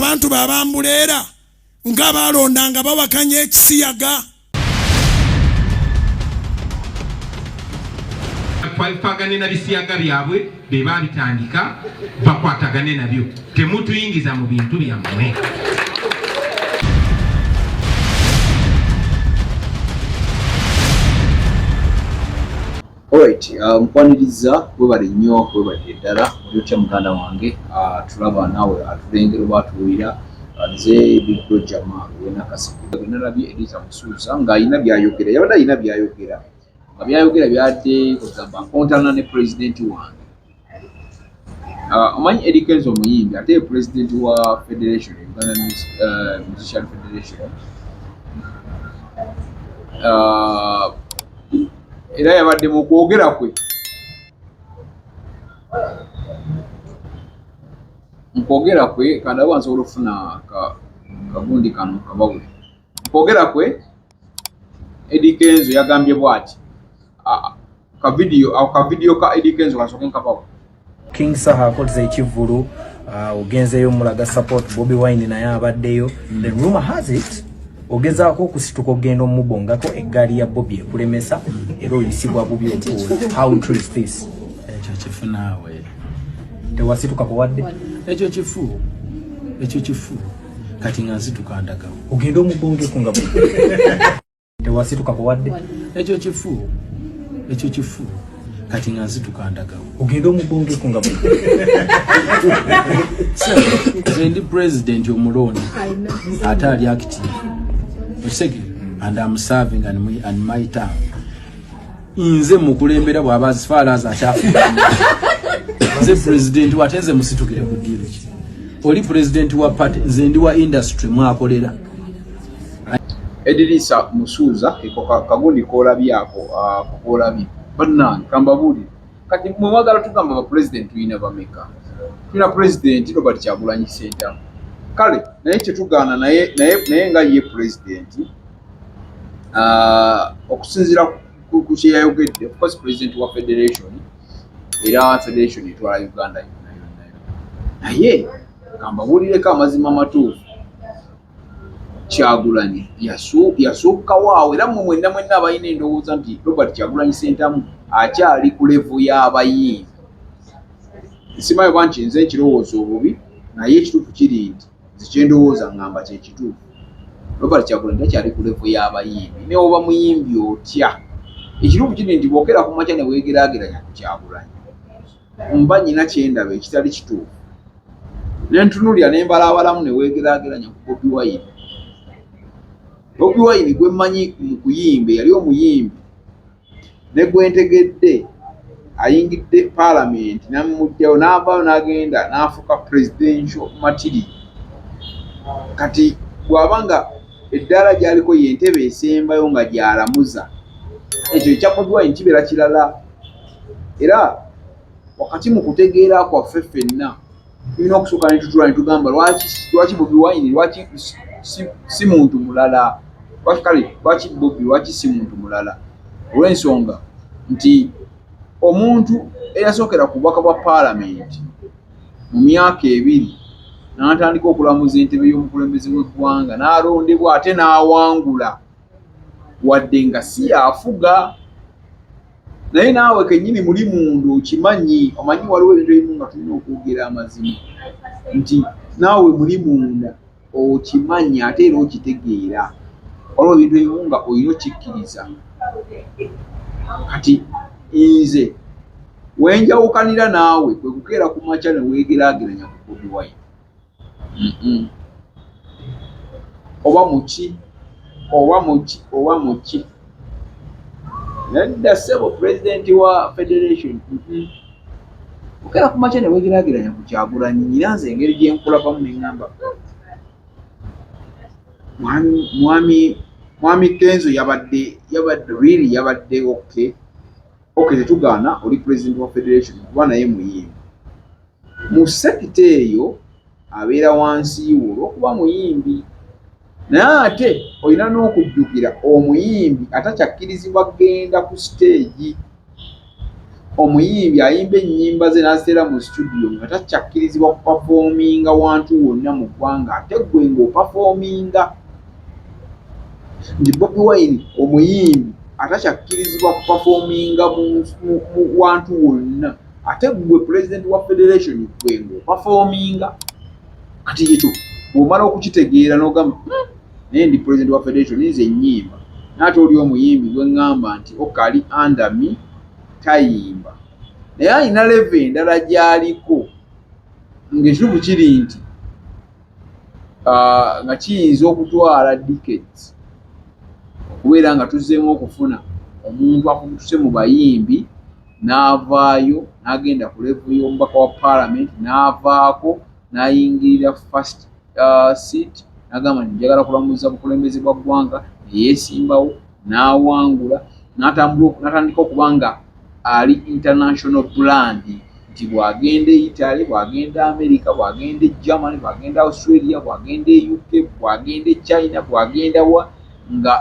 abantu babambuleera nga balondanga bawakanya ekisiyaga twalifagane na bisiyaga byabwe be babitandika bakwatagane nabyo temutuyingiza mu bintu byammwe. Alright, mpwaniriza webale nnyo webale ddala mulyotya muganda wange tulaba naawe atulengera oba atuwulira nze Biggo Jama wenakasiku nalabye Eddy Musuuza ng'alina byayogera yabadde alina byayogera nga byayogera byadde kugamba kontana ne pulezidenti wange omanyi Eddy Kenzo omuyimbi ate pulezidenti wa Federation Uganda Musician Federation era yabadde mu kwogera kwe mpogera kwe kandawa nsobola okufuna kagundi kano kabawule mpogera kwe Eddy Kenzo yagambye bwati ka video ka Eddy Kenzo kasoke nkabawo King Saha akoze ekivulu ogenzeyo mulaga support Bobi Wine naye abaddeyo the rumor has it ogezaako okusituka ogenda omubongako eggaali ya Bobi ekulemesa era oyisibwa bubi okuula. How true is this? Ekyo kifu naawe tewasituka kuwadde ekyo kifu kati nga nsituka ndagawo ogenda omubongeko nga tewasituka kuwadde ekyo kifu kati nga nsituka ndagawo ogenda omubongeko nga nze ndi president omulonde ate ali active and I'm serving and my term. Inze mukulembera bwaba as far as achafu. Nze president watenze musitukire ku deal ki. Oli president wa party nze ndi wa industry mwakolera. Eddy Musuuza eko kagundi kola byako kukola bi. Banani kambabuli. Kati mwagala tugamba ba president tuyina bameka. Tuna president Robert Kyagulanyi Center. Kale naye kyetugana naye nga ye president okusinzira ku kyeyayogedde of course president wa federation era federation etwala Uganda yonna naye kambabulireko amazima matuufu Kyagulanyi yasookawo awo era mwe mwenna abalina endowooza nti Robert Kyagulanyi Ssentamu akyali ku level y'abayimbi simanyi kuba nti nze nkirowooza obubi naye ekituufu kiri nti zikyendowooza ngamba kyekituufu Robert Kyagulanyi takyali ku level y'abayimbi ne oba muyimbi otya ekituufu kiri nti bwokera ku makya ne weegeraageranya ku Kyagulanyi mba nyina kyendaba ekitali kituufu ne ntunulya ne mbalaabalamu ne weegeraageranya ku Bobi Wine. Bobi Wine gwe mmanyi mu kuyimba yali omuyimbi ne gwe ntegedde ayingidde parliament namuddewo n'avaayo n'agenda n'afuuka presidential material. Kati bw'abanga eddaala gy'aliko y'entebe esembayo nga gy'alamuza ekyo ekya Bobi Wine kibeera kirala. Era wakati mu kutegeera kwaffe ffenna tulina okusooka ne tutula ne tugamba lwaki Bobi Wine lwaki si muntu mulala lwaki Bobi lwaki si muntu mulala olw'ensonga nti omuntu eyasookera ku bubaka bwa parliament mu myaka 2 n'atandika okulamuza entebe y'omukulembeze w'eggwanga n'alondebwa ate n'awangula wadde nga si yafuga naye naawe kennyini muli mundu okimanyi omanyi waliwo ebintu ebimu nga tulina okwogera amazima nti naawe muli munda okimanyi ate era okitegeera waliwo ebintu ebimu nga olina okikkiriza. Kati nze wenjawukanira naawe kwe kukeera ku makya ne weegeraageranya ku Bobi Wine oba muki nedda ssebo president wa federation kukeera ku makya ne weegeraageranya ku Kyagulanyi. Nyina nze engeri gye nkulabamu ne ŋŋamba mwami Kenzo yabadde really yabadde okay tetugaana oli president wa federation kuba naye muyimbi mu sekita eyo abeera wansi wo olw'okuba muyimbi naye ate olina n'okujjukira omuyimbi atakyakkirizibwa kgenda ku stage omuyimbi ayimba ennyimba ze n'aziteera mu studio nga takyakkirizibwa kupafominga wantu wonna mu ggwanga ate gwe ng'opafominga nti Bobi Wine omuyimbi atakyakkirizibwa kupafominga mu wantu wonna ate gwe president wa federation gwe ng'opafominga kati ekyo bw'omala okukitegeera n'ogamba naye ndi president wa federation nze ennyimba naate oli omuyimbi gwe ŋŋamba nti okali under me tayimba naye alina leve endala gy'aliko ng'ekituufu kiri nti nga kiyinza okutwala decades okubeera nga tuzzeemu okufuna omuntu akutuse mu bayimbi n'avaayo n'agenda ku levu y'omubaka wa parliament n'avaako n'ayingirira first seat n'agamba nti njagala kulamuza bukulembeze bwa ggwanga neyeesimbawo n'awangula n'atandika okuba nga ali international brand nti bw'agenda e Italy bw'agenda America bw'agenda e Germany bw'agenda Australia bw'agenda e UK bw'agenda e China bw'agenda wa nga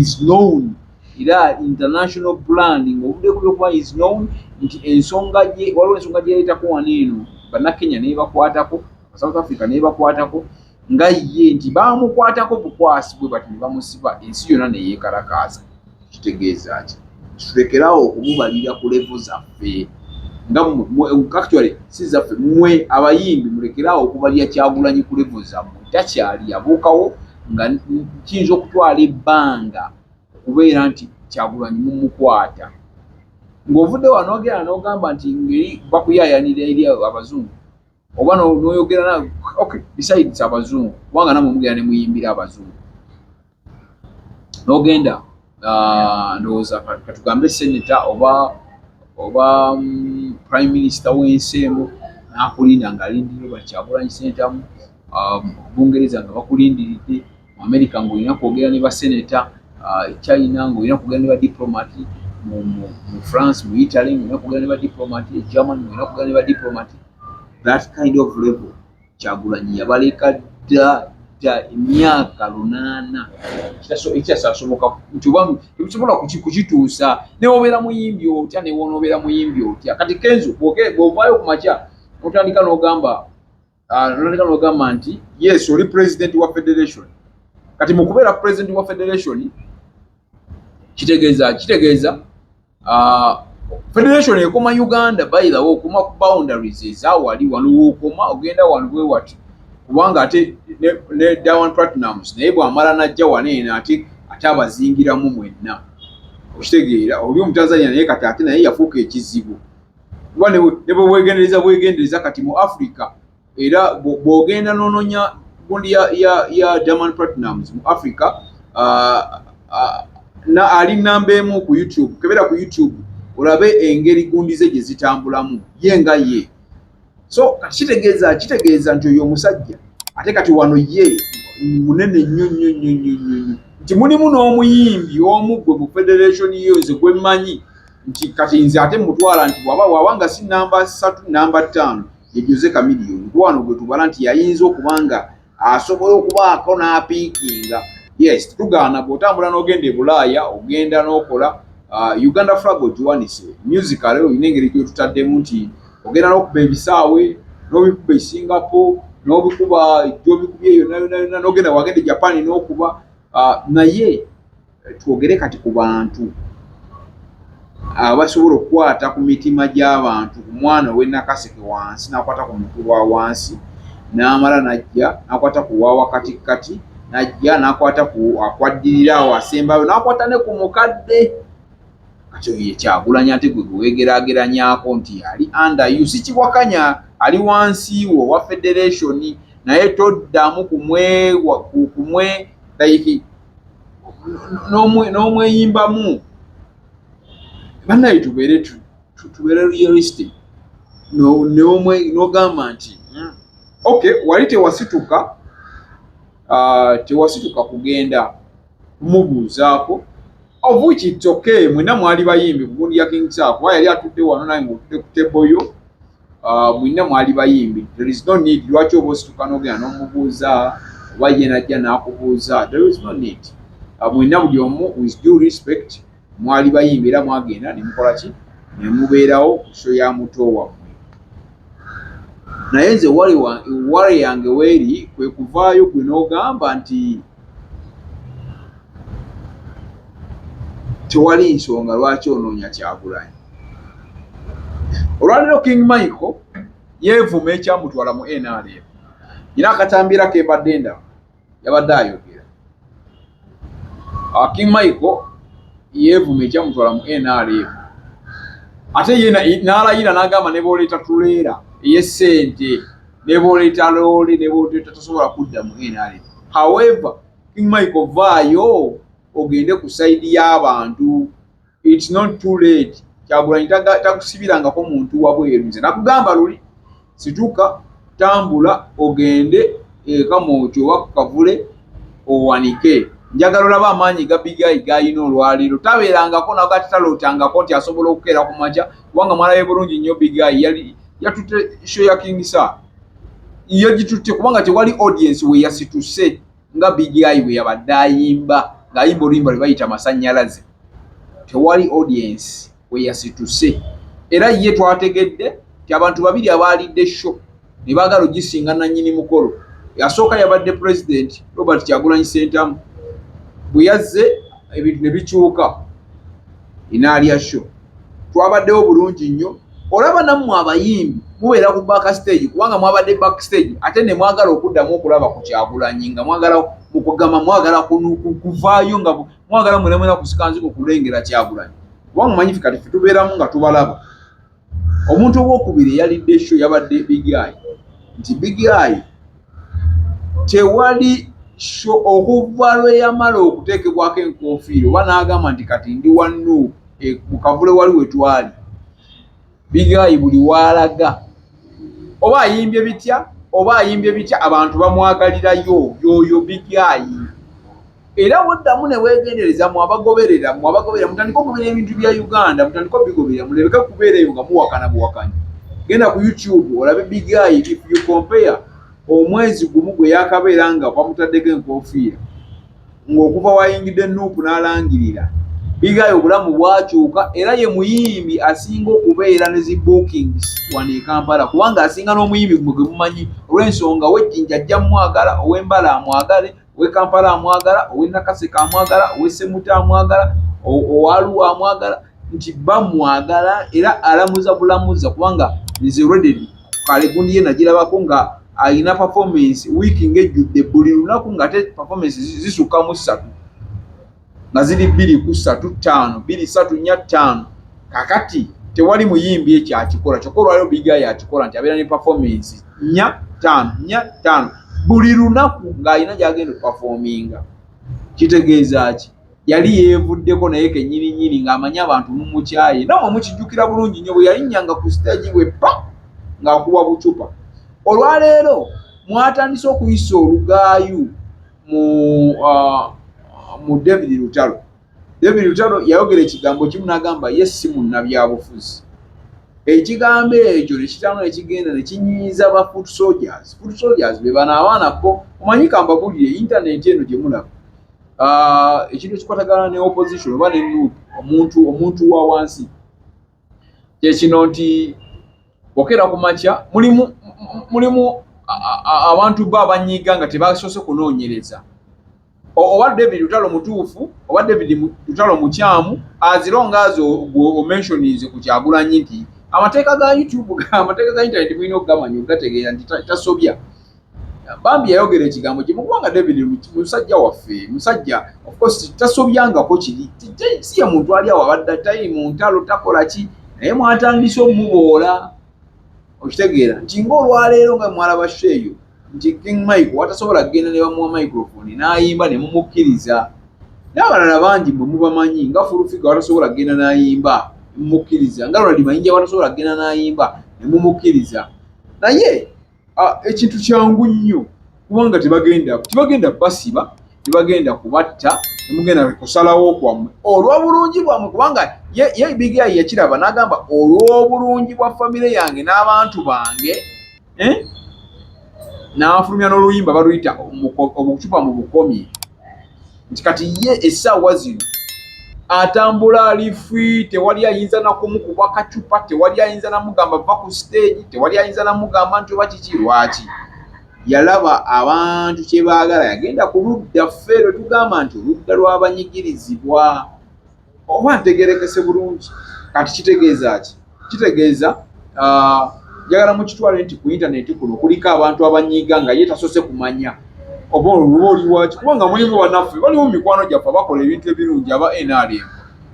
is known era international brand ng'obudde kuba okuba is known nti ensonga gye waliwo ensonga gye yaleetako wano eno bannakenya naye bakwatako South Africa naye bakwatako nga ye nti baamukwatako bukwasi bwe bati ne bamusiba ensi yonna ne yeekalakaaza kitegeeza ki tulekerawo okumubalira ku levo zaffe nga actually si zaffe mmwe abayimbi mulekerawo okubalira Kyagulanyi ku levo zammwe takyali yabuukawo nga kiyinza okutwala ebbanga okubeera nti Kyagulanyi mumukwata ng'ovudde wano ogera n'ogamba nti ngeri bakuyaayanira eri abazungu oba n'oyogera na okay besides abazungu kubanga namwe mugera ne muyimbira abazungu n'ogenda ndowooza katugambe senator oba prime minister w'ensi emu n'akulinda ng'alindirira bwa Kyagulanyi senator Bungereza nga bakulindiridde mu America ng'olina kwogera ne baseneta China ng'olina kwogera ne badiplomati mu France mu Italy ng'olina kwogera ne badiplomati Germany ng'olina kwogera ne badiplomati that kind of level Kyagulanyi yabaleka dda emyaka 8 ekyasasoboka nti oba tebisobola kukituusa newobeera muyimbi otya newonoobeera muyimbi otya kati Kenzo bw'ovaayo ku makya otandika n'ogamba nti yes oli president wa federation kati mu kubeera president wa federation kitegeeza federation ekoma Uganda bayirawo okuma ku boundaries ezawali wano wookoma ogenda wano bwe wati kubanga ate ne Diamond Platnumz naye bw'amala n'ajja wano eno ate abazingiramu mwenna okitegeera oli Omutanzania naye kati ate naye yafuuka ekizibu kuba ne bwegendereza kati mu Africa era bw'ogenda n'ononya gundi ya Diamond Platnumz mu Africa ali namba emu ku YouTube kebera ku YouTube olabe engeri gundi ze gye zitambulamu ye nga ye so kitegeeza nti oyo omusajja ate kati wano ye munene nnyo nti mulimu n'omuyimbi omu gwe mu federation yose gwe mmanyi nti kati nze ate mutwala nti wabanga si namba 3 namba 5 yejoze kamiliyoni wano gwe tubala nti yayinza okubanga asobola okubaako n'apiikinga yes tugaana bw'otambula n'ogenda e Bulaaya ogenda n'okola Uganda flag ogiwanise musical olina engeri gyotutaddemu nti ogenda n'okuba ebisaawe n'obikuba e Singapore n'obikuba gy'obikubye yonna n'ogenda wagenda e Japan n'okuba naye twogere kati ku bantu basobola okukwata ku mitima gy'abantu ku mwana w'Nakaseke wansi n'akwata ku mukulu wa wansi n'amala n'ajja n'akwata ku wa wakatikati n'ajja n'akwata ku akwaddirira awo asembayo n'akwata ne ku mukadde kati ye Kyagulanyi ate gwe weegeraageranyako nti ali under you si kiwakanya ali wansi wo wa federation naye toddamu kumwe like n'omweyimbamu bannaye tubeere realistic n'ogamba nti okay wali tewasituka kugenda kumubuuzaako of which it's okay mwina mwali bayimbi kugundi ya King Sir kuba yali atudde wano naye ng'otudde ku table yo mwina mwali bayimbi there is no need lwaki oba osituka n'ogenda n'omubuuza oba ye najja n'akubuuza there is no need mwina buli omu with due respect mwali bayimbi era mwagenda ne mukola ki ne mubeerawo ku show ya muto wammwe. Naye nze wali yange weeri kwe kuvaayo gwe n'ogamba nti tewali nsonga lwaki onoonya Kyagulanyi. Olwaleero King Michael yeevuma ekyamutwala mu NRM. Nyina akatambiira ke mbadde ndaba yabadde ayogera. King Michael yeevuma ekyamutwala mu NRM. Ate ye n'alayira n'agamba ne booleeta tuleera ey'essente, ne booleeta loole, ne booleeta tasobola kudda mu NRM. However, King Michael vaayo ogende ku sayidi y'abantu. It's not too late. Kyagulanyi takusibirangako muntu wabweru. Nze nakugamba luli situka tambula ogende eka mwokyo wakavule owanike. Njagala olaba amaanyi ga bigayi gayina olwaliro. Tabeerangako nakati talootangako nti asobola okukeera ku makya kubanga mwalabe bulungi nnyo bigayi yatutte show ya King Sir. Yagitutte kubanga tewali audience we yasituse nga bigayi we yabadde ayimba ng'ayimba oluyimba lwe bayita Masannyalaze. Tewali audience we yasituse. Era ye twategedde ti abantu babiri abaalidde show ne baagala ogisinga nannyini mukolo. Yasooka yabadde President Robert Kyagulanyi Ssentamu. Bwe yazze ebintu ne bikyuka inaalya show. Twabaddewo bulungi nnyo. Olaba nammwe abayimbi mubeera ku backstage kubanga mwabadde backstage ate ne mwagala okuddamu okulaba ku Kyagulanyi nga mwagala mukugamba mwagala kuvaayo nga mwagala mwenemwena kusikanziko kulengera Kyagulanyi. Kubanga mumanyi kati ffe tubeeramu nga tubalaba. Omuntu ow'okubiri yalidde show yabadde bigayi. Nti bigayi tewali show okuva lwe yamala okuteekebwako enkofiira oba n'agamba nti kati ndi wannu mu kavule wali we twali. Bigayi buli waalaga oba ayimbye bitya abantu bamwagalirayo yoyo bigayi. Era woddamu ne weegendereza mwabagoberera mutandika okugoberera ebintu bya Uganda, mutandika obigoberera mulebeka kubeerayo nga muwakana buwakanyi. Genda ku YouTube olabe bigayi. If you compare omwezi gumu gwe yakabeera nga bamutaddeko enkofiira ng'okuva wayingidde Nuupu n'alangirira, bigayi obulamu bwakyuka. Era ye muyimbi asinga okubeera ne zi bookings wano e Kampala kubanga asinga n'omuyimbi gwe mumanyi olw'ensonga w'Ejjinja ajja mwagala, ow'Embala amwagale, ow'e Kampala amwagala, ow'e Nakaseke amwagala, ow'e Ssemuta amwagala, ow'Arua amwagala, nti bamwagala era alamuza bulamuza kubanga nze already kale gundi ye nagirabako nga alina performance wiiki ng'ejjudde buli lunaku ng'ate performance zisukka mu 3 nga ziri 2-3-5 2-3-4-5. Kakati tewali muyimbi ekyakikola kyokka olwaliro bigayi akikola nti abeera ne performance 4-5 buli lunaku ng'alina gy'agenda okuperforminga. Kitegeeza ki? Yali yeevuddeko naye kennyininyini ng'amanyi abantu mumukyaye. Namwe mukijjukira bulungi nnyo bwe yalinnyanga ku stage we pa ng'akuba bucupa. Olwaleero mwatandise okuyisa olugaayu mu David Lutalo. David Lutalo yayogera ekigambo kimu n'agamba ye si munnabyabufuzi. Ekigambo ekyo ne kitano ekigenda ne kinyiiza ba foot soldiers. Foot soldiers be bano abaana bo omanyi kambabulire internet eno gye mulaba. Ekintu ekikwatagana ne opposition oba ne Nuupu omuntu wa wansi. Kyekino nti okera ku makya mulimu abantu bo abanyiiga nga tebasoose kunoonyereza. Oba David Lutalo mutuufu oba David Lutalo mukyamu azironga azo omensionize ku Kyagulanyi nti amateeka ga YouTube amateeka ga internet mulina okugamanya ogategeera nti tasobya. Bambi yayogera ekigambo kimu kubanga David musajja waffe musajja of course tasobyangako kiri si ye muntu ali awo abadde tayi mu ntalo takola ki naye mwatandise omuboola okitegeera nti ng'olwaleero nga mwalaba sheeyo nti King Michael watasobola kugenda ne bamuwa microphone n'ayimba ne mumukkiriza. N'abalala bangi mwe mubamanyi nga Fulufiga watasobola kugenda n'ayimba ne mumukkiriza, nga Ronald Mayinja watasobola kugenda n'ayimba ne mumukkiriza. Naye ekintu kyangu nnyo kubanga tebagenda basiba, tebagenda kubatta, temugenda kusalawo kwammwe olw'obulungi bwammwe kubanga ye bigayi yakiraba n'agamba olw'obulungi bwa famire yange n'abantu bange n'afulumya n'oluyimba baluyita obucupa mu bukomye nti kati ye essaawa zino atambula ali free, tewali ayinza na kumukuba kacupa, tewali ayinza na mugamba va ku stage, tewali ayinza na mugamba nti oba kiki lwaki. Yalaba abantu kye baagala, yagenda ku ludda ffeero tugamba nti oludda lw'abanyigirizibwa. Oba ntegerekese bulungi. Kati kitegeeza ki? Kitegeeza jagala mu kitwale nti ku internet kuno kuliko abantu abanyiiga nga ye tasoose kumanya oba oluba oli waki, kubanga mulimu bannaffe baliwo mu mikwano gyaffe bakola ebintu ebirungi aba NRM.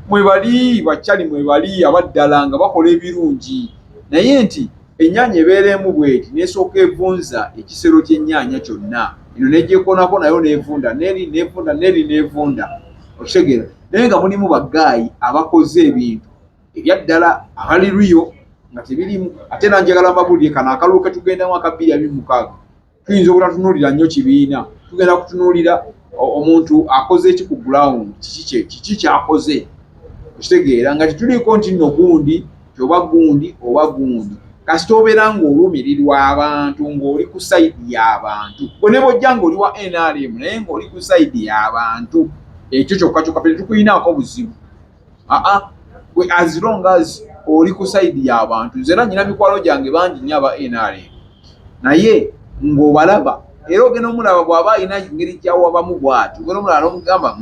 Mwebali bakyali mwebali abaddala nga bakola ebirungi, naye nti ennyaanya ebeeremu bweti n'esooka evunza ekisero ky'ennyaanya kyonna, eno n'egyekoonako nayo n'evunda, n'eri n'evunda, n'eri n'evunda, okitegeera. Naye nga mulimu baggaayi abakoze ebintu ebyaddala abali riyo nga tebirimu. Ate era njagala mbabuulire kano akalulu ke tugendamu aka 2026 tuyinza obutatunuulira nnyo kibiina, tugenda kutunuulira omuntu akoze eki ku ground, kiki kyakoze, okitegeera, nga tetuliiko nti nno gundi kyoba gundi oba gundi. Kasita obeera ng'olumirirwa abantu ng'oli ku sayidi y'abantu, gwe ne bw'ojja ng'oli wa NRM naye ng'oli ku sayidi y'abantu, ekyo kyokka kyokka tetukuyinaako buzibu. As long as oli ku sayidi y'abantu. Nze era nnyina mikwalo gyange bangi nnyo aba NRM, naye ng'obalaba era ogenda omulaba bw'aba alina ngeri gyawabamu bw'ati, ogenda omulaba n'omugamba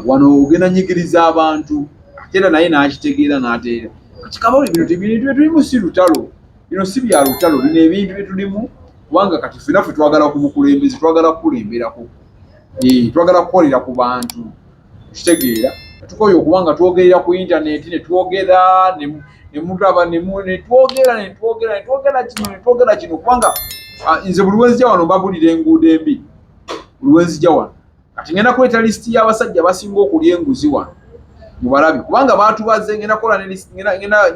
wano ogenda nyigiriza abantu, ate era naye n'akitegeera n'ateera. Kati kabali bino tebintu bye tulimu si lutalo, bino si bya lutalo, bino ebintu bye tulimu, kubanga kati ffenna ffe twagala ku bukulembeze, twagala kukulemberako, twagala kukolera ku bantu, kitegeera. Tukoye okubanga twogerera ku internet ne twogera ne mulaba ne twogera kino kubanga nze buli wenzija wano mbabulira enguudo embi, buli wenzija wano. Kati ngenda kuleta lisiti y'abasajja basinga okulya enguzi wano mu balabi, kubanga baatubaze. Ngenda kola ne lisiti,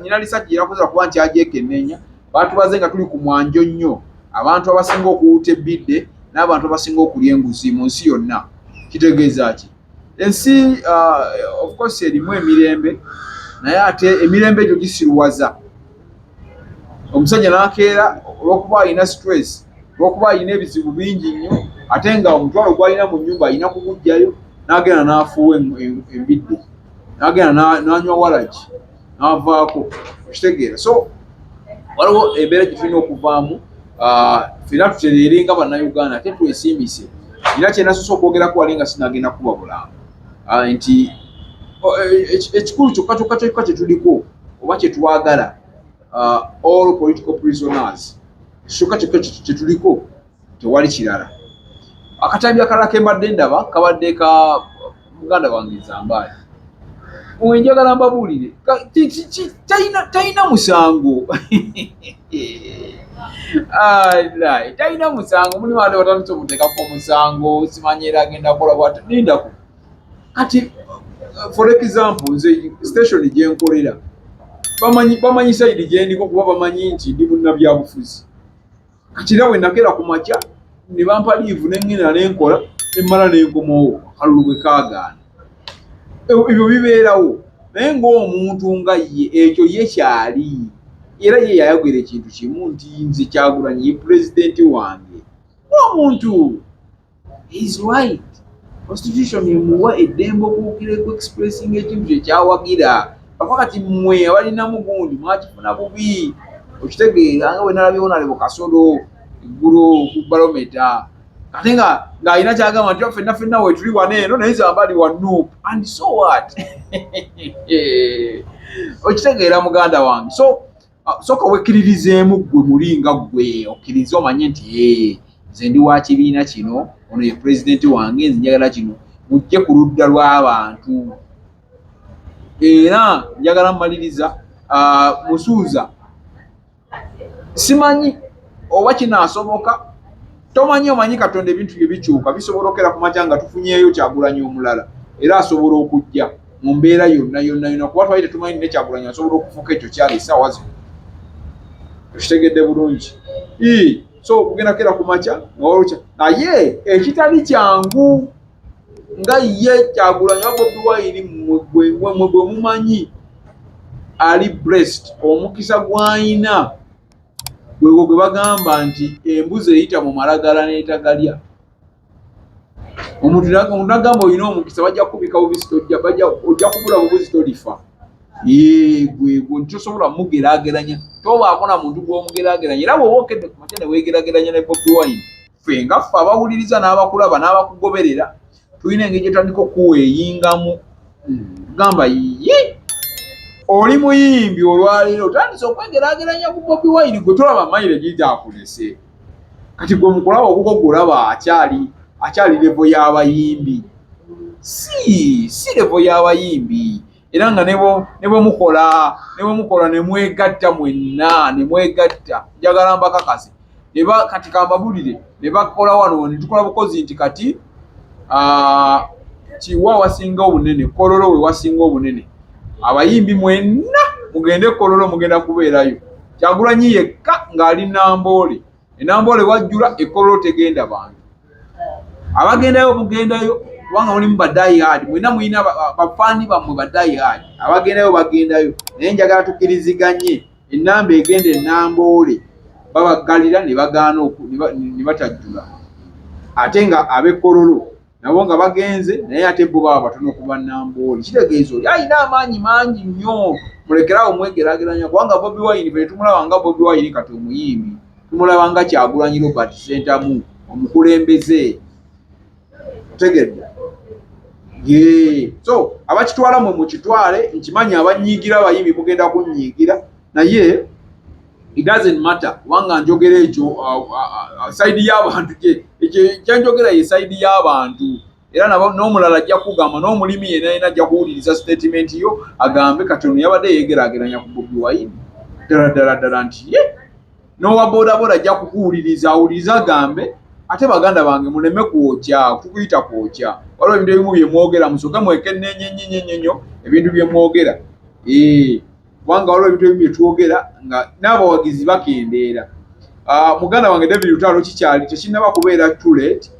nyina lisajja erakozera kuba nti ajeekennenya. Baatubaze nga tuli ku mwanjo nnyo, abantu abasinga okuwuta ebbidde n'abantu abasinga okulya enguzi mu nsi yonna. Kitegeeza ki? Ensi of course erimu emirembe, naye ate emirembe egyo gisiruwaza. Omusajja n'akeera olw'okuba alina stress, olw'okuba alina ebizibu bingi nnyo, ate nga omutwalo gw'alina mu nnyumba alina kugugjayo, n'agenda n'afuuwa embidde, n'agenda n'anywa walagi n'avaako, okitegeera. So waliwo embeera gye tulina okuvaamu, ffenna tutereere nga bannayuganda, ate twesiimise. Era kye nasoose okwogerako wali nga sinagenda kubabulanga nti ekikulu kyokka kye tuliko oba kye twagala, all political prisoners, kyokka kye tuliko, tewali kirala. Akatambi akalala ke mbadde ndaba kabadde ka muganda wange Zambaali. Njagala mbabuulire, talina musango. Talina musango, mulimu ate batandise okuteekako omusango, simanyi era agenda kukola bw'ati. Lindako kati, for example, nze station gye nkolera bamanyi sayidi gye ndiko, kuba bamanyi nti ndi munnabyabufuzi. Kati era bwe nakeera ku makya ne bampa liivu ne ŋŋenda ne nkola ne mmala ne nkomawo akalulu bwe kaagaana. Ebyo bibeerawo, naye ng'omuntu nga ye ekyo ye kyali. Era ye yayogera ekintu kimu nti nze Kyagulanyi ye pulezidenti wange. Omuntu is right. Constitution emuwa eddembe okuwukira ku expressing ekintu kye kyawagira. Kati mmwe abalinamu gundi mwakifuna bubi, okitegeera nga bwe nalabyewo nalebo Kasolo eggulo ku balometa, ate ng'alina kyagamba nti ffenna we tuli wano eno naye Zambaali wa Nuupu, and so what? Okitegeera muganda wange. So soka wekkiririzeemu gwe muli nga gwe, okkirize omanye nti nze ndi wa kibiina kino, ono ye pulezidenti wange, nze njagala kino, mujje ku ludda lw'abantu. Era njagala mmaliriza, Musuuza, simanyi oba kinaasoboka, omanyi Katonda ebintu bye bikyuka, bisobolokera ku makya nga tufunyeeyo Kyagulanyi omulala, era asobola okujja mu mbeera yonna, kuba twali tetumanyi ne Kyagulanyi asobola okufuuka ekyo kyali essaawa zino. Tukitegedde bulungi. So kugenda kera ku makya nga walukya, naye ekitali kyangu nga ye Kyagulanyi wa Bobi Wine mwe bwe mumanyi ali blessed, omukisa gw'ayina gwe bagamba nti embuzi eyita mu malagala n'etagalya. omuntu nagamba olina omukisa bajja kubika bubisi ojja kubula bubuzi tolifa gwe ntosobola mugeraageranya tobaako na muntu gw'omugerageranya era bw'oba okedde ku makya ne weegerageranya ne Bobi Wine ffe nga ffe abawuliriza n'abakulaba n'abakugoberera tulina engeri gye tutandika okuweeyingamu gamba ye oli muyimbi olwaleero otandise okwegeraageranya ku Bobi Wine gwe tolaba mayire gizaakulese kati gwe mukulaba okuko gwolaba akyali levo y'abayimbi si levo y'abayimbi era nga ne bwe mukola ne mwegatta mwenna ne mwegatta njagala mbakakase kati kambabulire ne bakola wano ne tukola bukozi nti kati kiwa wasinga obunene kololo we wasinga obunene abayimbi mwenna mugende kololo mugenda kubeerayo Kyagulanyi yekka ng'ali Namboole enamboole wajjula ekololo tegenda bantu abagendayo mugendayo kubanga mulimu baddayi hard mwina muyina bafaani bammwe baddayi hard abagendayo bagendayo naye njagala tukkiriziganye ennamba egenda Namboole babaggalira ne bagaana ne batajjula ate nga ab'ekololo nabo nga bagenze naye ate bo baba batono okuba Namboole kitegeeza oli ayina amaanyi mangi nnyo mulekerawo mwegeraageranya kubanga Bobi Wine fe tumulaba nga Bobi Wine kati omuyimbi tumulaba nga Kyagulanyi Robert Ssentamu omukulembeze tegedde so abakitwala mwe mukitwale nkimanyi abanyiigira abayimbi mugenda kunnyiigira naye it doesn't matter kubanga njogera ekyo side y'abantu kyenjogera ye side y'abantu era n'omulala ajja kugamba n'omulimi yenna ajja kuwuliriza statement yo agambe katono yabadde yeegeraageranya ku Bobi Wine ddala nti n'owa bodaboda ajja kukuwuliriza awuliriza agambe ate baganda bange muleme kwokya tukuyita kwokya waliwo ebintu ebimu bye mwogera musooke mwekennenyenyenyenyo ebintu bye mwogera kubanga waliwo ebintu ebimu bye twogera nga n'abawagizi bakendeera muganda wange David Lutalo kikyali tekinnaba kubeera too late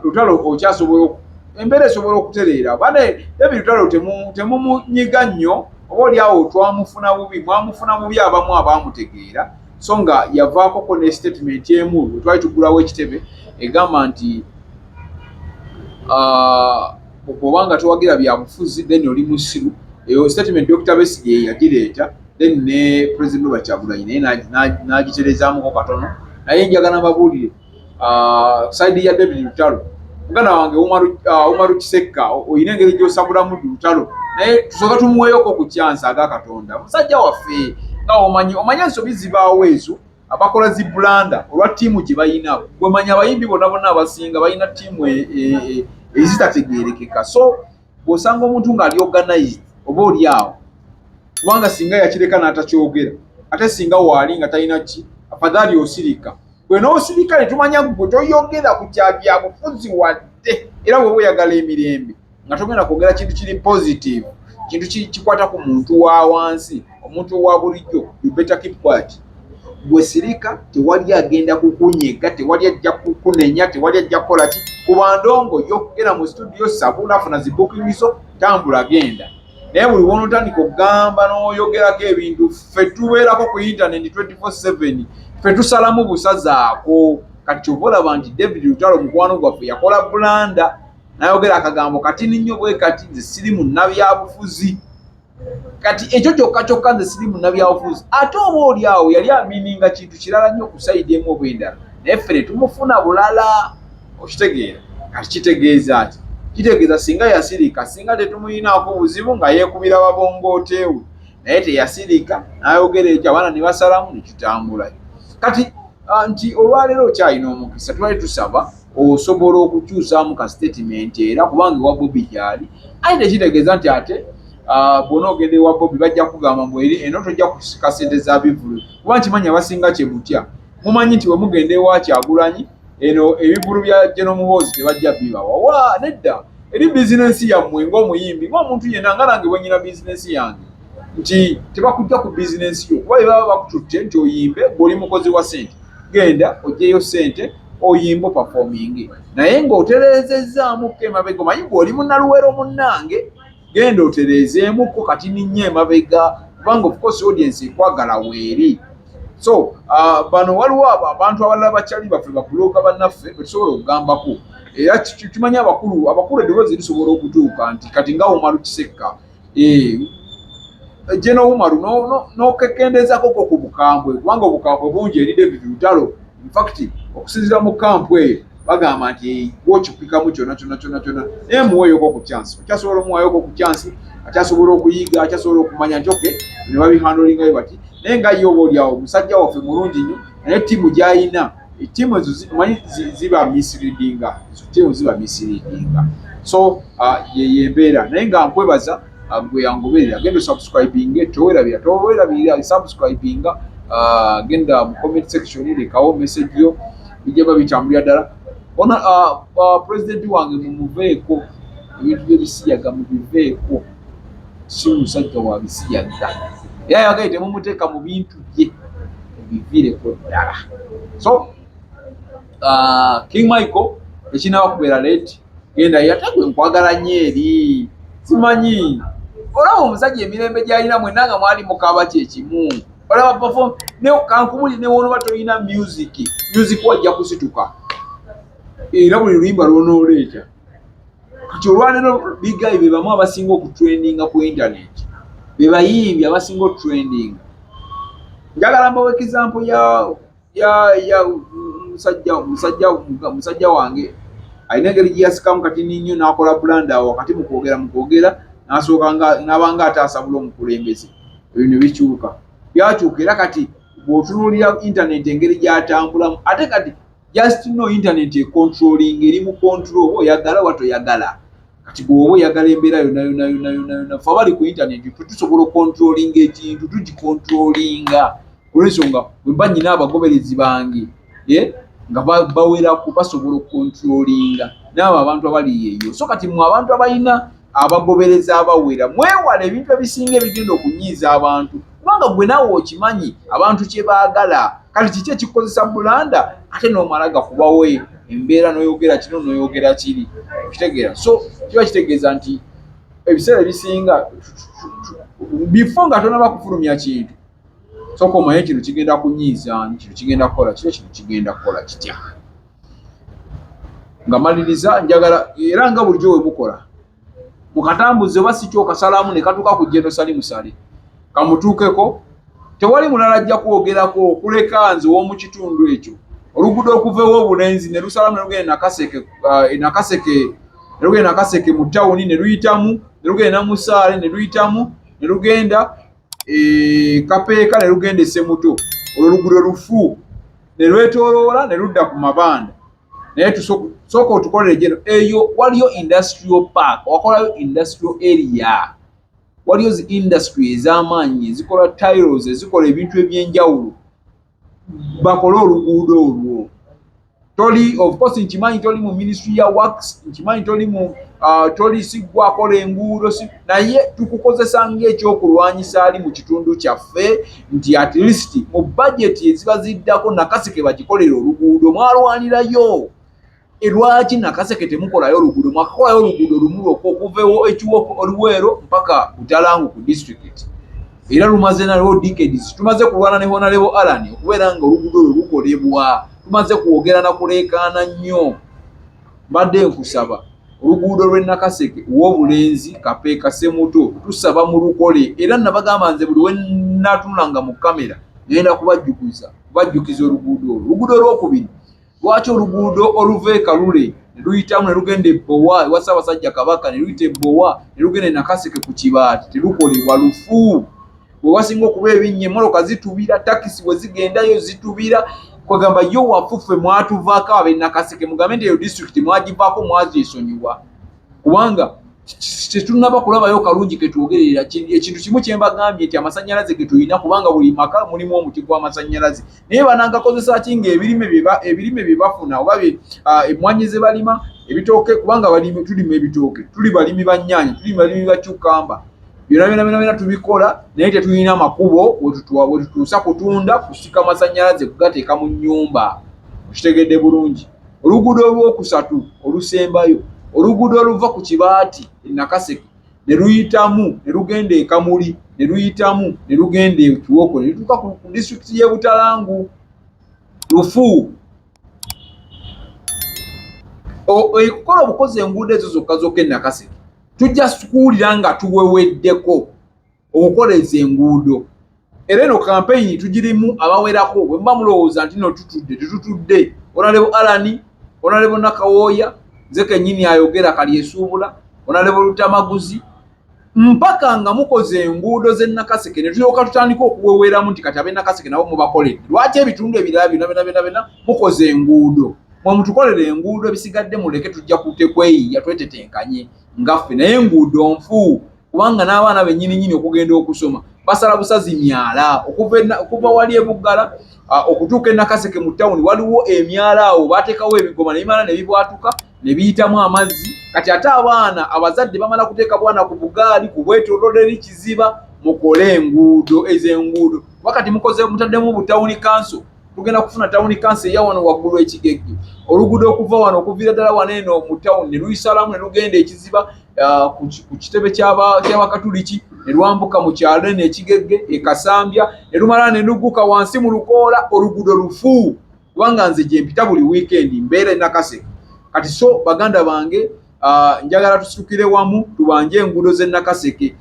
Lutalo okyasobola embeera esobola okutereera bane David Lutalo temumunyiga nnyo oba oliawo twamufuna bubi mwamufuna bubi abamu abaamutegeera so nga yavaako ne statement emu twali tugulawo ekitebe egamba nti bw'obanga towagira byabufuzi then oli musiru eyo statement Dr. Besigye yagireeta then ne President Robert Kyagulanyi naye n'agitereezaamuko katono naye njagala mbabuulire side ya David Lutalo muganda wange Umaru Kisekka oyina engeri gy'osabulamu Lutalo naye tusooka tumuweeyoko ku kyansi aga Katonda musajja waffe nga omanyi ensobi zibaawo ezo abakola zi bulanda olwa ttiimu gye bayina gwe manya abayimbi bonna abasinga balina ttiimu ezitategeerekeka so bw'osanga omuntu ng'ali organized oba oli awo kubanga singa yakireka n'atakyogera ate singa waali nga talina ki afadhali osirika gwe n'osirika ne tumanya gwe toyogera ku kyabyabufuzi wadde era bwe oyagala emirembe nga togenda kwogera kintu kiri positive kintu kikwata ku muntu wa wansi omuntu wa bulijjo you better keep quiet gwe sirika tewali agenda kukunyega tewali ajja kukunenya tewali ajja kukola ki kuba ndongo yogera mu studio sabula funa zibukingizo tambula genda naye buli wonotandika okugamba n'oyogerako ebintu ffe tubeerako ku internet 24/7 ffe tusalamu busazaako kati kyova olaba nti David Lutalo mukwano gwaffe yakola bulanda n'ayogera akagambo kati nnyo bwe kati nze siri munnabyabufuzi kati ekyo kyokka nze siri munnabyabufuzi ate oba oli awo yali amininga kintu kirala nnyo ku sayidi emu oba endala naye ffe ne tumufuna bulala okitegeera kati kitegeeza ati kitegeeza singa yasirika singa tetumuyinaako buzibu nga yeekubira babongooteewe naye teyasirika n'ayogera ekyo abaana ne basalamu ne kitambula kati nti olwaleero okyalina omukisa twali tusaba osobola okukyusaamu ka statement era kubanga ewa Bobi gyali aye tekitegeeza nti ate bw'ona ogenda ewa Bobi bajja kugamba mbu eno tojja kusika ssente za bivulu kuba nkimanyi abasinga kye mutya mumanyi nti we mugenda ewa Kyagulanyi eno ebivulu bya General Muhoozi tebajja bibawa wa nedda eri bizinensi yammwe ng'omuyimbi ng'omuntu yenna nga nange bwe nyina bizinensi yange nti tebakujja ku bizinensi yo kuba baba bakututte nti oyimbe ng'oli mukozi wa ssente genda oggyeyo ssente oyimbo performing naye ng'otereezezzaamuko emabega omanyi ng'oli munnaluwero munnange genda otereezeemuko kati ninnyo emabega kubanga of course audience ekwagala weeri So bano waliwo abantu abalala bakyali baffe bakuloga bannaffe betusobola okugambako era tumanyi abakulu eddoboozi lisobola okutuuka nti kati nga Umaru Kisekka General Umaru n'okekendezako ku bukambwe kubanga obukambwe bungi eri David Lutalo. In fact okusinziira mu kampu eyo bagamba nti bw'okipikamu kyonna naye muweeyoko ku chance okyasobola omuweeyoko ku chance akyasobola okuyiga akyasobola okumanya nti okay ne babihandolingayo bati naye nga ye oba oliawo musajja waffe mulungi nnyo naye ttiimu gy'alina ettiimu ezo ziba misleadinga so yembeera naye nga nkwebaza gwe yangoberera genda subscribing towerabira subscribing genda mu comment section lekawo message yo bijja babitambulira ddala ona president wange mumuveeko ebintu byebisiyaga mubiveeko si musajja wa bisiyaga yayagaye temumuteeka mu bintu bye biviireko ddala. So King Michael ekinaba kubeera late genda yatagwe nkwagala nnyo eri simanyi olaba omusajja emirembe gy'alina mwenna nga mwali mukaaba kyekimu olaba perform ne kankubuli ne wonoba tolina music wajja kusituka era buli luyimba lwonooleeta kati olwaleero bigayi be bamu abasinga okutrendinga ku internet be bayimbi abasinga okutrendinga. Njagala mbawa example ya musajja wange alina engeri gye yasikamu kati nnyo n'akola blanda wakati mu kwogera n'asooka n'abanga ataasabula omukulembeze ebyo ne byakyuka era kati bw'otunuulira internet engeri gy'atambulamu ate kati just no internet controlling eri mu control oyagala watoyagala kati bw'oba oyagala embeera yonna fe abali ku internet tusobola okontrolinga ekintu tugikontrolinga olw'ensonga bwe mba nnyina abagoberezi bange nga baweraku basobola okontrolinga naabo abantu abali eyo. So kati mwe abantu abalina abagobereza abawera mwewala ebintu ebisinga ebigenda okunyiiza abantu kubanga gwe naawe okimanyi abantu kye baagala kati kiki ekikozesa bulanda ate n'omala gakubawo embeera n'oyogera kino n'oyogera kiri okitegeera. So kiba kitegeeza nti ebiseera ebisinga bifo nga tonaba kufulumya kintu soka omanye kino kigenda kunyiiza kino kigenda kukola kino kigenda kukola kitya. Nga maliriza njagala era nga bulijjo we mukola mukatambuze oba si kyokasalamu ne katuuka ku jjeno sali musale kamutuukeko tewali mulala ajja kwogerako okuleka nze w'omu kitundu ekyo oluguudo okuva ew'obulenzi ne lusalamu ne lugenda nakaseke mu tawuni ne luyitamu ne lugenda namusaale ne luyitamu ne lugenda kapeeka ne lugenda esemuto olwo oluguudo lufu ne lwetooloola ne ludda ku mabanda naye sooka otukolere jeno eyo waliyo industrial park wakolayo industrial area waliyo zi industry ez'amaanyi ezikola tiles ezikola ebintu ebyenjawulo bakole oluguudo olwo toli of course nkimanyi toli mu ministry ya works nkimanyi toli mu toli sigwakola enguudo naye tukukozesa ng'ekyokulwanyisa ali mu kitundu kyaffe nti at least mu budget eziba ziddako nakaseke bagikolera oluguudo mwalwanirayo lwaki nakaseke temukolayo oluguudo mwakakolayo oluguudo lumu okuvewo ekiwo oluweero mpaka Butalangu ku district era lumaze nalwo decades tumaze kulwana ne Honorable Alan okubeera nga oluguudo olwo lukolebwa tumaze kwogera na kuleekaana nnyo mbadde nkusaba oluguudo lw'e Nakaseke w'obulenzi kapeeka semuto tusaba mu lukole era nabagamba nze buli we natunulanga mu kamera ngenda kubajjukiza oluguudo olwokubiri lwaki oluguudo oluva e Kalule ne luyitamu ne lugenda Ebbowa ewa Ssaabasajja Kabaka ne luyita Ebbowa ne lugenda e Nakaseke ku Kibaati terukolebwa lufu we wasinga okuba ebinnya emmoloka zitubira takisi we zigendayo zitubira kwagamba yo wafuffe mwatuvaako ab'e Nakaseke mugambe nti eyo district mwagivaako mwazeesonyiwa kubanga tetunaba kulabayo kalungi ketwogerera ekintu kimu kye mbagambye nti amasannyalaze ge tulina kubanga buli maka mulimu omuti gw'amasannyalaze naye banangakozesa ki nga ebirime bye bafuna oba emmwanyi ze balima ebitooke kubanga tulima ebitooke tuli balimi ba nnyaanya tuli balimi ba cukkamba byonna tubikola naye tetulina amakubo we tutuusa kutunda kusika amasannyalaze kugateeka mu nnyumba okitegedde bulungi. Oluguudo olwokusatu olusembayo oluguudo oluva ku Kibaati e Nakaseke ne luyitamu ne lugenda e Kamuli ne luyitamu ne lugenda e Kiwoko ne lutuuka ku district y'e Butalangu Lufu. Okukola obukozi enguudo ezo zokka zokka e Nakaseke tujja kuwulira nga tuweweddeko okukoleza enguudo. Era eno campaign tugirimu abawerako bwe mba mulowooza nti no tetutudde Honorable Alani, Honorable Nakawooya, nze kennyini ayogera kali esuubula, Honorable Lutamaguzi, mpaka nga mukoze enguudo z'e Nakaseke ne tulyoka tutandika okuweweramu nti kati ab'e Nakaseke nabo mubakoledde. Lwaki ebitundu ebirala byonna mukoze enguudo? Mwe mutukolera enguudo ebisigadde muleke tujja kutekweyiya twetetenkanye ngaffe naye enguudo nfu kubanga n'abaana bennyini okugenda okusoma basala busazi myala okuva wali e Buggala okutuuka e Nakaseke mu ttawuni waliwo emyala awo baateekawo ebigoma nebimala ne bibwatuka ne biyitamu amazzi. Kati ate abaana abazadde bamala kuteeka bwana ku bugaali ku bwetoolole Kiziba mukole enguudo ez'enguudo. Wakati mukoze mutaddemu butawuni kanso tugenda kufuna tawuni kanso eya wano waggulu ekigegge oluguudo okuva wano okuviira ddala wano eno mu ttawuni ne luyisalamu ne lugenda ekiziba ku kitebe ky'abakatuliki ne lwambuka mu kyalo eno ekigegge e Kasambya ne lumala ne lugguka wansi mu Lukoola. Oluguudo lufu kubanga nze gye mpita buli wiikendi mbeera e Nakaseke. Kati so baganda bange njagala tusitukire wamu tubanje enguudo z'e Nakaseke.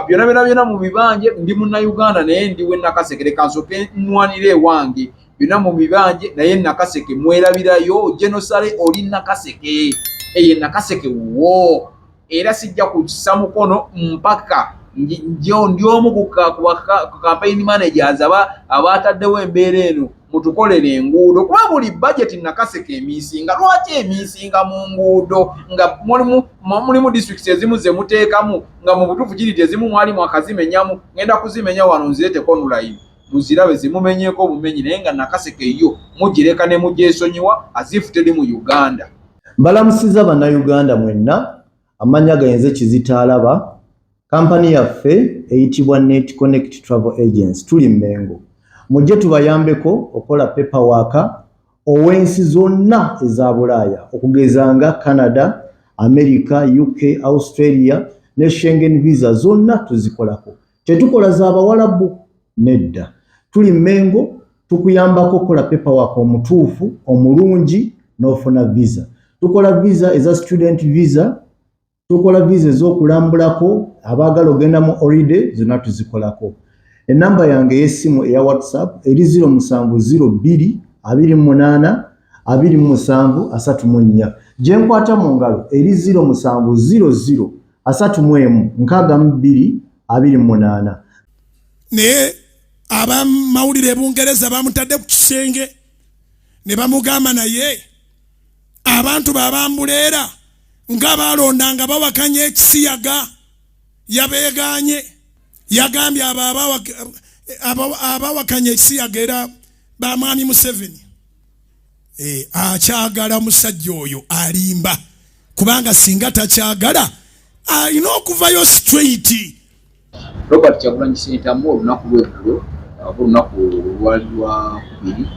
Byonna mu bibanje ndi Munnayuganda naye ndi w'e Nakaseke leka nsooke nnwanire ewange byonna mu bibanje naye Nakaseke mwerabirayo genosale oli Nakaseke eyo Nakaseke wo era sijja kukisa mukono mpaka ndi omu ku campaign managers abataddewo embeera eno mutukolere enguudo kuba buli budget Nakaseke emiisinga. Lwaki emiisinga mu nguudo nga mulimu districts ezimu ze muteekamu nga mu butuufu kiri ezimu mwali mwakazimenyamu ngenda kuzimenya wano nzireteko online muzirabe zimumenyeeko obumenyi naye nga Nakaseke yo mugireka ne mugyesonyiwa azifu teri mu Uganda. Mbalamusiza bannayuganda mwenna, amanya gayenze Kizitaalaba, kampani yaffe eyitibwa Net Connect Travel Agency tuli Mmengo. Mujje tubayambeko okola paperwork ow'ensi zonna eza Bulaaya okugeza nga Canada, America, UK, Australia ne Schengen visa zonna tuzikolako. Tetukola z'Abawalabu nedda. Tuli Mmengo tukuyambako okola paperwork omutuufu omulungi n'ofuna visa. Tukola visa eza student visa, tukola visa ez'okulambulako abaagala ogenda mu holiday zonna tuzikolako. Enamba yange y'essimu eya WhatsApp eri 0702 28 27 34. Gye nkwata mu ngalo eri 0700 31 62 28. Naye abamawulire Bungereza bamutadde ku kisenge ne bamugamba naye abantu babambuleera nga balondanga bawakanya ekisiyaga yabeeganye yagambye abawakanya ekisiyaga era bamwami Museveni akyagala musajja oyo alimba kubanga singa takyagala alina okuvayo straight. Robert Kyagulanyi Ssentamu olunaku lw'eggulo olunaku lwali lwa kubiri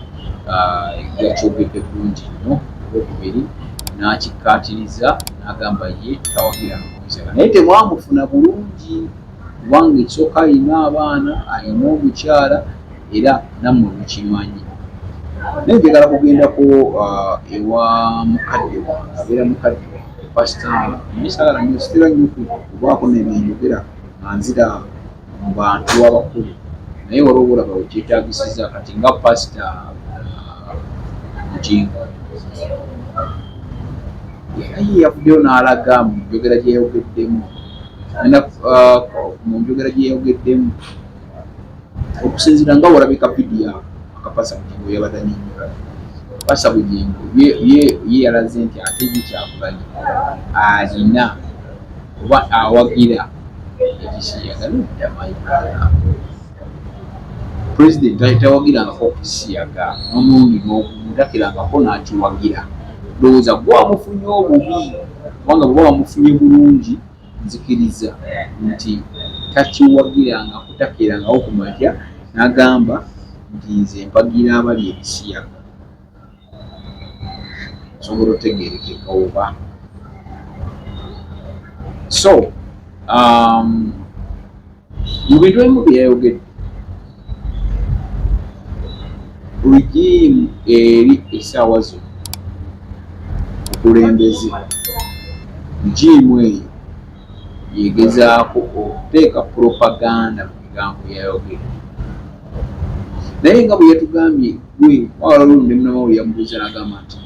yakyogedde bulungi nnyo olwokubiri n'akikkaatiriza n'agamba ye tawagira Museveni naye temwamufuna bulungi kubanga ekisooka alina abaana alina omukyala era nammwe mukimanyi. Naye njagala kugendako ewa mukadde wange abeera mukadde pasita nisagala nnyo sitera nnyo kubaako nebyenjogera nga nzira mu bantu abakulu naye waliwo olaba wekyetaagisiza kati nga pasita Bujingo ye yavuddeyo n'alaga mu njogera gye yayogeddemu mu njogera gye yayogeddemu okusinziira nga walabika vidiyo akapasa Bujingo yabadde annyonnyola. Pasa Bujingo ye yalaze nti ate ye Kyagulanyi alina oba awagira ekisiyaga n'okuddamayikala pulezidenti tawagirangako okukisiyaga n'omulundi n'omutakirangako n'akiwagira. Ndowooza gwe wamufunye obubi kubanga bwe wamufunye bulungi nzikiriza nti takiwagiranga kutakirangawo kumakya n'agamba nti nze mpagira abali ebisiyaga. Osobola otegeerekeka oba so mu bintu ebimu byeyayogedde regimu eri essaawa zino okulembeze regimu eyo yegezaako okuteeka propaganda mu bigambo byayogedde naye nga bwe yatugambye gwe wawalolundi munamawuli yamubuuza n'agamba nti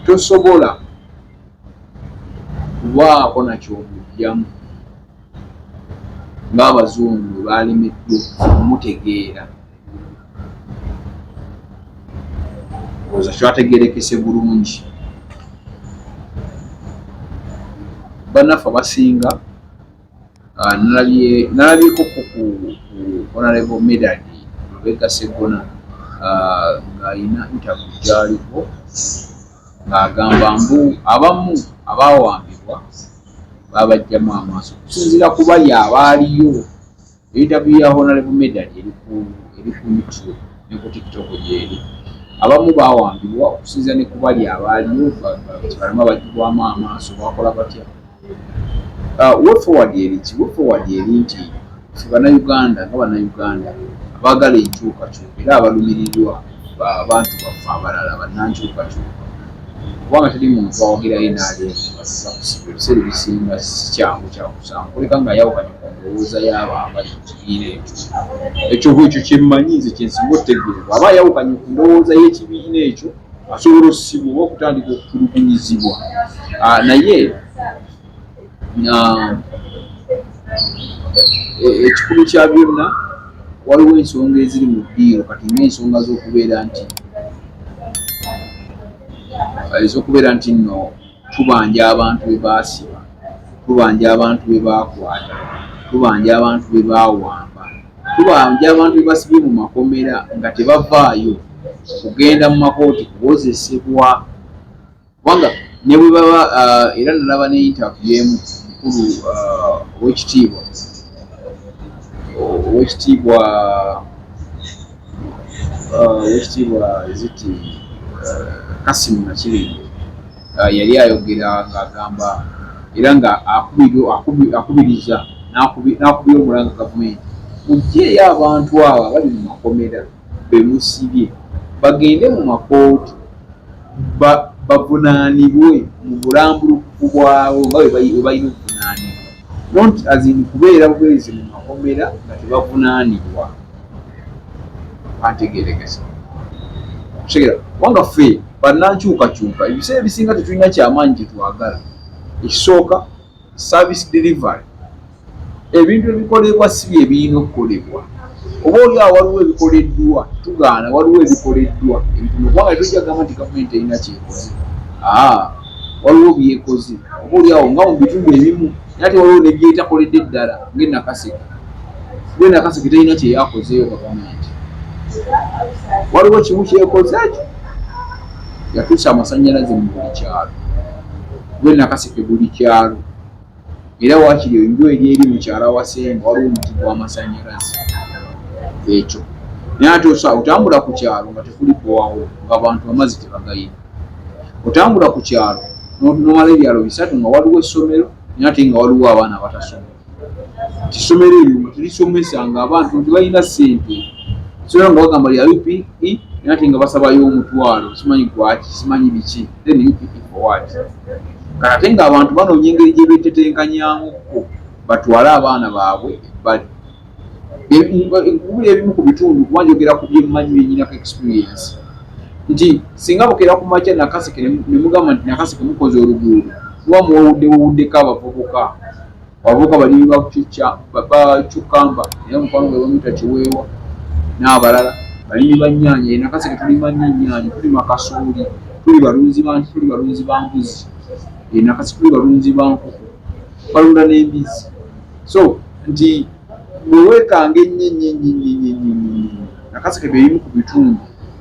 tosobola kubaako nakyomugjamu ng'abazungu bwe balemeddwe okumutegeera oza kyategerekese bulungi bannaffe abasinga nalabyeko ku honorable Medadi Rebecca Segona ng'alina interview gy'aliko ng'agamba mbu abamu abaawambibwa babajjamu amaaso okusinziira ku bali abaaliyo. Interview ya honorable Medadi eri ku YouTube ne ku TikTok gyeri. Abamu baawambibwa okusinziira ne ku bali abaaliyo balama bajjibwamu amaaso bakola batya. Way forward eri nti ffe Bannayuganda nga Bannayuganda abaagala enkyukakyuka era abalumirirwa abantu baffe abalala bannankyukakyuka kubanga teri muntu awogerayo n'aleebakusiba ebiseera ebisinga sikyangu kyakusanga oleka nga yawukanye ku ndowooza y'abo abali mu kibiina ekyo ekyo kyemmanyi nze kyensinga okutegeerwa aba yawukanye ku ndowooza y'ekibiina ekyo asobola okusibwa oba okutandika okutulugunyizibwa naye ekikulu kya byonna waliwo ensonga eziri mu ddiiro kati n'ensonga z'okubeera nti nno tubanja abantu be baasiba, tubanja abantu be bakwata, tubanja abantu be baawamba, tubanja abantu be basibye mu makomera nga tebavaayo kugenda mu makooti kuwozesebwa kubanga ne bwe baba era nalaba ne interview emu mukulu owekitiibwa ziti Kasimu Nakirenge yali ayogera ng'agamba era nga akubiriza n'akubira omulanga gavumenti muggyeeyo abantu abo abali mu makomera bemusibye bagende mu makooti bavunaanibwe mu bulambulukufu bwabo nga bwe balina okuvunaanibwa not as in kubeera bwezi mu makomera nga tebavunaanibwa bantegeerekesa wanga ffe bannankyukakyuka ebiseera ebisinga tetulina kyamaanyi kyetwagala. Ekisooka service delivery ebintu ebikolebwa si bye birina okukolebwa oba oli awo waliwo ebikoleddwa tugaana waliwo ebikoleddwa ebitono kubanga tojja gamba nti gavumenti erina kyekoze waliwo byekoze oba oli awo nga mu bitundu ebimu naye ate waliwo nebyetakoledde eddala ng'enakaseke terina kyeyakozeeyo gavumenti waliwo kimu kyekoze ekyo yatuusa amasannyalaze mu buli kyalo gwenakaseke buli kyalo era waakiri enju eri mu kyalo awasemba waliwo omuti gw'amasannyalaze ekyo naye ate otambula ku kyalo nga tekulipowawo ng'abantu amazzi tebagayina otambula ku kyalo nomala ebyalo bisatu nga waliwo essomero naye ate nga waliwo abaana abatasoma kisomero eryo nga terisomesa nga abantu tebalina ssente isomero nga bagamba lya UPE naye ate nga basabayo omutwalo simanyi gwaki simanyi biki then UPE for what kate nga abantu banoonya engeri gye beetetenkanyaamuko batwale abaana baabwe ebbali nkubira ebimu ku bitundu kuba njogera ku byemmanyi byenyinako experience nti singa bukera ku makya nakaseke ne mugamba nti nakaseke mukoze oluguudo kuba muwuddeko abavubuka bali bakyukamba naye mukwano gwe bamuyita Kiweewa n'abalala balimi bannyaanya nakaseke tulima nnyaanya tulima kasooli tuli balunzi ba mbuzi nakaseke tuli balunzi ba nkoko balunda n'embizi so nti bwewekanga ennyo nakaseke byebimu ku bitundu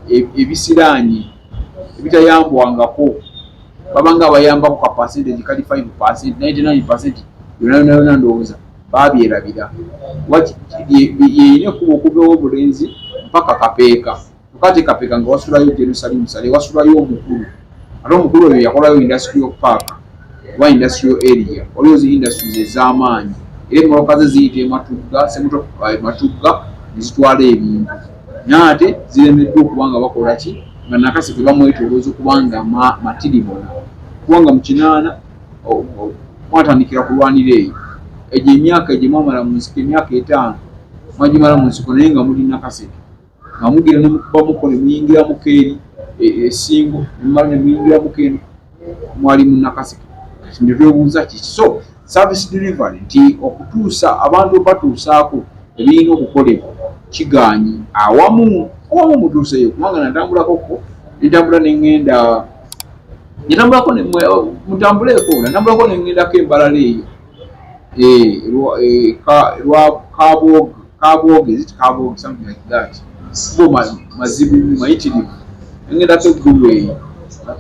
ebisiraanye ebitayambwangako babanga abayambako ka percentage kali 5% 99% yonna ndowooza babyerabira yeyina okuba okuvawo obulenzi mpaka kapeeka tukate kapeeka nga wasulayo Jerusalem sale wasulayo omukulu ate omukulu oyo yakolayo industrial park wa industrial area waliwo zi industries ez'amaanyi era emmoloka ze ziyita ematugga matugga nezitwala ebintu naate ziremeddwa okubanga bakola ki nga nakaseke bamwetolooza okubanga matiribona kubanga mu kinaana mwatandikira kulwanira eyo egyo emyaka egyo mwamala mu nsiko emyaka 5 mwagimala mu nsiko naye nga muli nakaseke nga mugira ne mukubamuko ne muyingiramu keeri esingo nemumala ne muyingiramu keeri mwali mu nakaseke ne twebuuza kiki so service delivery nti okutuusa abantu batuusaako ebirina okukolebwa kiganyi awamu mutuuseyo kubanga natambulako nitambula neŋŋenda nitambulako mutambuleko natambulako neŋŋendako embalala eyo lwa Kyakoze is it Kyakoze something like that bo mazibu mayitirivu neŋŋendako eggulu eyo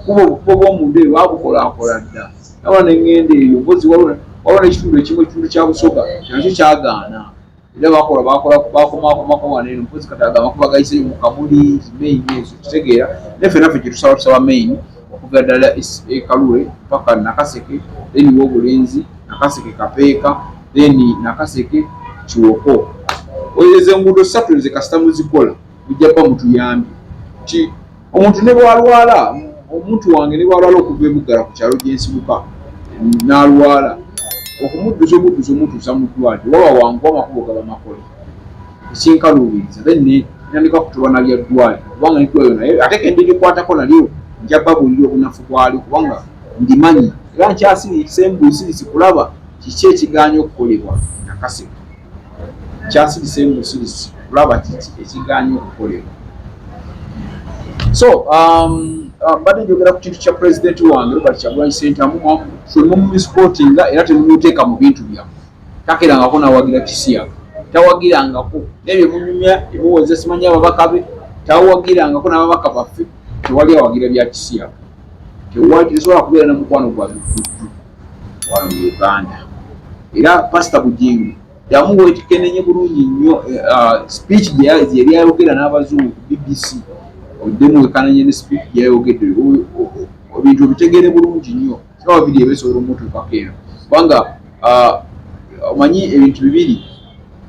kubo bw'omundu eyo babukolaakola dda nawa neŋŋenda eyo mpozi waliwo n'ekitundu ekimu ekitundu kya Busoga nakyo kyagaana era bakomakomako waneeno mpozi katagamba kuba gayiseyo mu Kamuli main ezo kitegeera neffe naffe kyetusaba main okuva ddala Kalule paka Nakaseke then Wobulenzi Nakaseke Kapeeka then Nakaseke Kiwoko ezo enguudo 3 ze kasita muzikola bijja kuba mutuyambye ti omuntu ne bwalwala omuntu wange ne bwalwala okuva ebuggala ku kyalo gyensibuka n'alwala okumudduza omutuusa mu ddwaliro waba wangu amakubo gaba makole ekinkaluubiriza then nandika kutubana bya ddwaliro kubanga neddwaliro naye ate kendirikwatako nalyo njaba bulira obunafu bwali kubanga ndimanyi era nkyasirise kulaba kiki ekigaanya okukolebwa Nakaseke kyasirise kulaba kiki ekigaanya okukolebwa so mbadde njogera ku kintu kya president wange Robert Kyagulanyi Ssentamu mumusportinga era temumuteeka mu bintu byammwe takerangako nawagira Kisiyaga tawagirangako nebyo munyumya emuwoza simanyi ababaka be tawagirangako n'ababaka baffe tewali awagira bya Kisiyaga tesobola kubeera namukwano gwa bifuddu wano mu Uganda era pastor Bujingo yamuwa ekikenenye bulungi nnyo speech gye yali ayogera n'abazungu ku BBC oddemu wekananye ne speech gye yayogedde ebintu obitegere bulungi nnyo kiba biri ebisobola omutuukako eno kubanga omanyi ebintu bibiri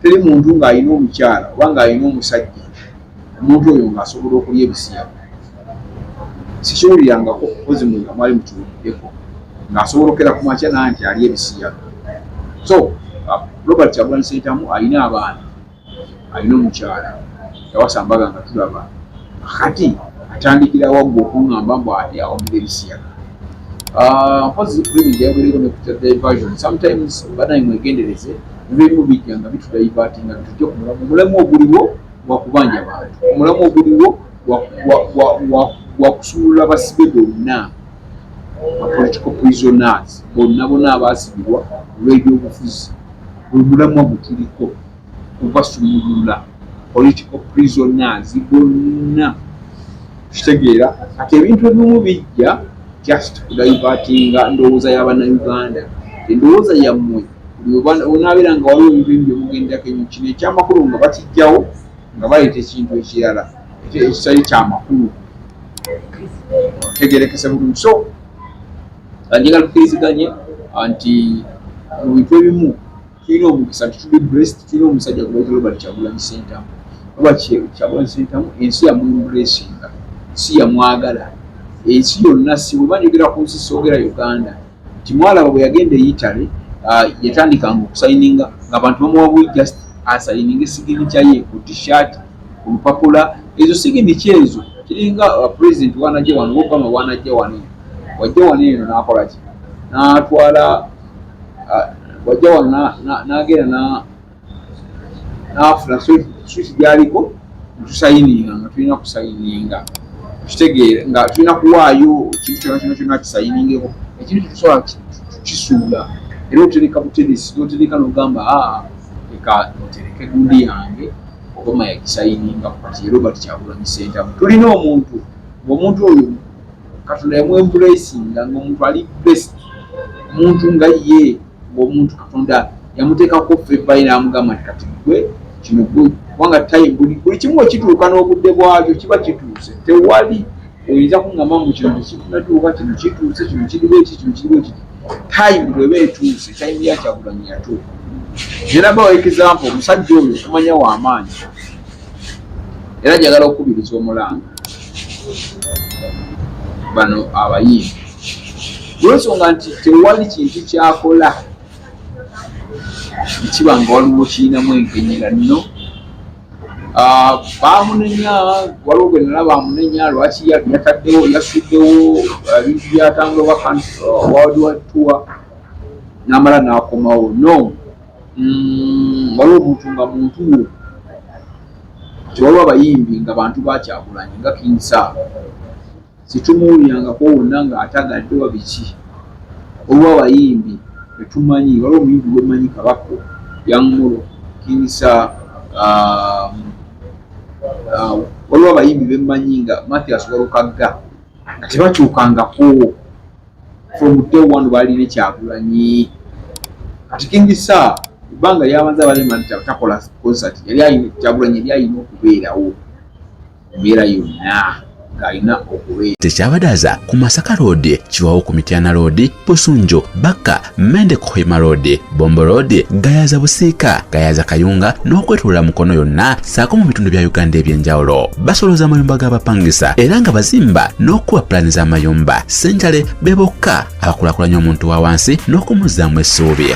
teri muntu ng'alina omukyala oba ng'alina omusajja omuntu oyo ng'asobola okulya ebisiyaga sikiwulirangako mpozi mwali mukiwuliddeko ng'asobolokera ku makya naye nti alya ebisiyaga so Robert Kyagulanyi Ssentamu alina abaana alina omukyala yawasambaga nga tulaba kati atandikira waggwa okuŋŋamba mbu ati awamira ebisiyaga mpozi president yabeereko ne kuta diversion sometimes banaye mwegendereze ebimu bijja nga bitudaivatinga tujja ku mulamu omulamu oguliwo wakubanja bantu omulamu oguliwo wakusuulula basibe bonna political prisoners bonna abaasibirwa olw'ebyobufuzi omulamu ogutuliko kubasumulula political prisoners bonna kitegeera ati ebintu ebimu bijja just kudaivatinga ndowooza y'Abannayuganda endowooza yammwe onaabeera nga waliwo ebintu ebimu byomugendako enyo kino ekyamakulu nga bakijjawo nga baleeta ekintu ekirala ekitali kyamakulu tegerekese bulungi so njagala tukkiriziganye nti mu bintu ebimu tulina omukisa nti tuli blessed tulina omusajja gwe Robert Kyagulanyi Ssentamu Robert Kyagulanyi Ssentamu ensi yamwembulesinga ensi yamwagala ensi yonna si bwe banjogera ku nsi soogera Uganda nti mwalaba bwe yagenda e Italy yatandikanga okusayininga ng'abantu bamuwa buli just asayininga esigini kyaye ku t-shirt ku lupapula ezo sigini kyezo kiringa president wanajja wano Obama wanajja wano wajja wano eno n'akola ki n'atwala wajja wano n'agenda n'afuna switch gyaliko tusayininga nga tulina kusayininga kitegeera nga tulina kuwaayo ekintu kyonna kisayiningeko ekintu tusobola kisuula era otereka butenesi notereka nogamba leka ntereke gundi yange Obama yagisayininga kati Robert Kyagulanyi Ssentamu tulina omuntu ng'omuntu oyo Katonda yamwembulesinga ng'omuntu ali blessed omuntu nga ye ng'omuntu Katonda yamuteekako feva n'amugamba nti kati gwe kino gwe kubanga time buli kimu ekituuka n'obudde bwakyo kiba kituuse tewali oyinza kungamba mu kino tekitunatuuka kino kituuse kino kiriwo eki kino kiriwo eki time bweba etuuse time ya Kyagulanyi yatuuka era bawa example omusajja oyo okumanya w'amaanyi era njagala okukubiriza omulanga bano abayimbi olw'ensonga nti tewali kintu kyakola ekiba nga waliwo kiinamu enkenyera nno bamunenya waliwo gwe nalaba amunenya lwaki yataddewo yasuddewo ebintu byatambula world wide tour n'amala n'akomawo no waliwo omuntu nga muntu tewaliwo abayimbi nga bantu ba Kyagulanyi nga Kenzo situmuwulyangako wonna ng'atagadde wa biki olwo abayimbi betumanyi waliwo omuyimbi gwemanyi Kabako Yangmulo Kenzo waliwo abayimbi bemmanyi nga Mathias Walukagga nga tebakyukangako from day one balina Kyagulanyi kati Kenzo ebbanga lyabanza balema nti takola concert yali ayina Kyagulanyi yali ayina okubeerawo embeera yonna ng'alina okubeera tekyabadaza ku Masaka Road Kiwawo ku Mityana Road Busunjo Baka Mende Kohima Road Bombo Road Gayaza Busiika Gayaza Kayunga n'okwetulula Mukono yonna saako mu bitundu bya Uganda eby'enjawulo basoloza amayumba g'abapangisa era nga bazimba n'okuwa pulaani z'amayumba Senjale bebokka abakulaakulanya omuntu wa wansi n'okumuzzaamu essuubi